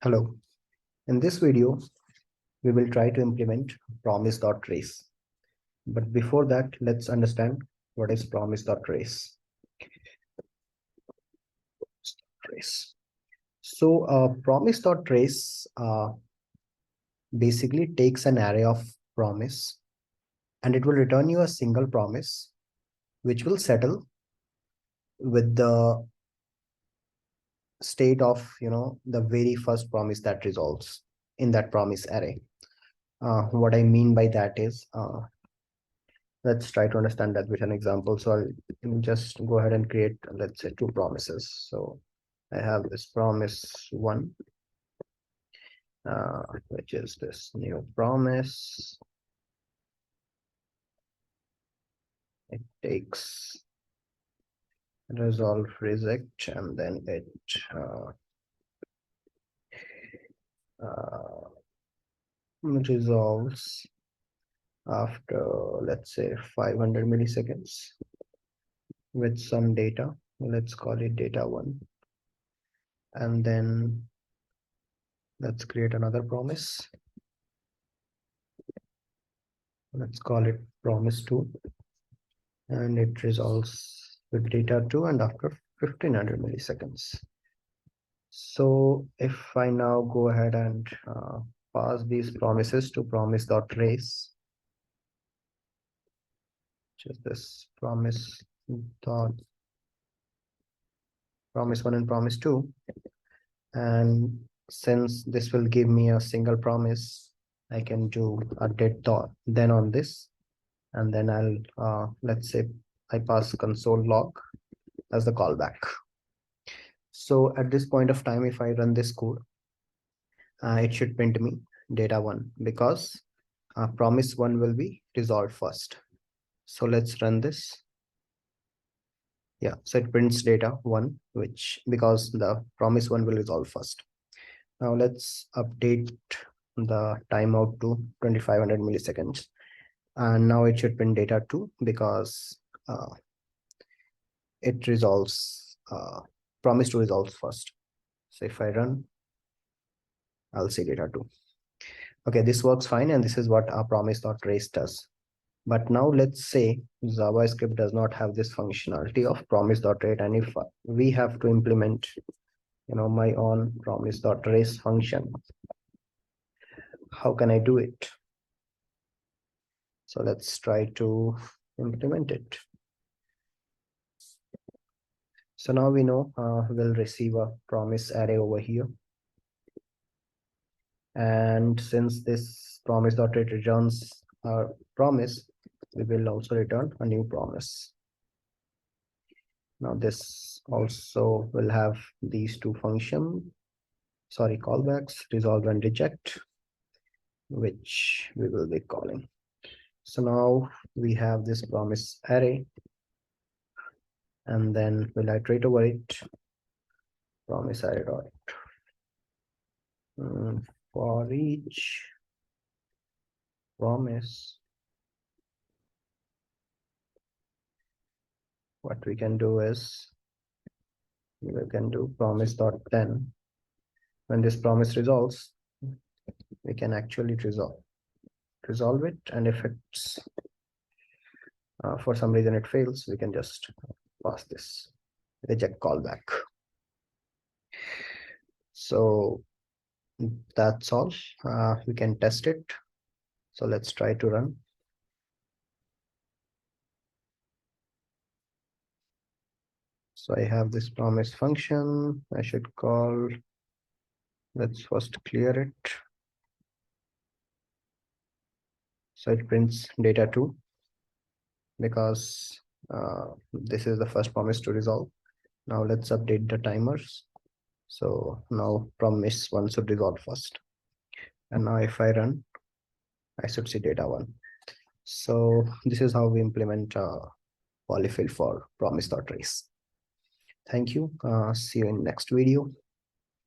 Hello. In this video, we will try to implement Promise.race. But before that, let's understand what is Promise.race. Race. So Promise.race basically takes an array of promise and it will return you a single promise which will settle with the state of the very first promise that resolves in that promise array. What I mean by that is let's try to understand that with an example. So I'll just go ahead and create, let's say, two promises. So I have this promise one, which is this new promise. It takes resolve reject and then it resolves after, let's say, 500 milliseconds with some data. Let's call it data one. And then let's create another promise. Let's call it promise two. And it resolves with data two and after 1500 milliseconds. So if I now go ahead and pass these promises to promise.race, which is this promise one and promise two, and since this will give me a single promise, I can do a did then on this, and then I'll let's say I pass console log as the callback. So at this point of time, if I run this code, it should print me data one because promise one will be resolved first. So let's run this. Yeah, so it prints data one, which because the promise one will resolve first. Now let's update the timeout to 2500 milliseconds. And now it should print data two because it resolves, promise to resolve first. So if I run, I'll see data two. Okay, this works fine. And this is what our promise.race does. But now let's say JavaScript does not have this functionality of promise.race. And if we have to implement, my own promise.race function, how can I do it? So let's try to implement it. So now we know we'll receive a promise array over here. And since this promise.race returns our promise, we will also return a new promise. Now this also will have these two functions, callbacks, resolve and reject, which we will be calling. So now we have this promise array, and then we'll iterate over it. Promise array dot for each promise. What we can do is we can do promise.then. When this promise resolves, we can actually resolve it, and if it's for some reason it fails, we can just pass this reject callback. So that's all. We can test it. So let's try to run. So I have this promise function I should call. Let's first clear it. So it prints data two because this is the first promise to resolve. Now let's update the timers. So now promise one should resolve first. And now if I run, I should see data one. So this is how we implement polyfill for promise.race. Thank you. See you in next video.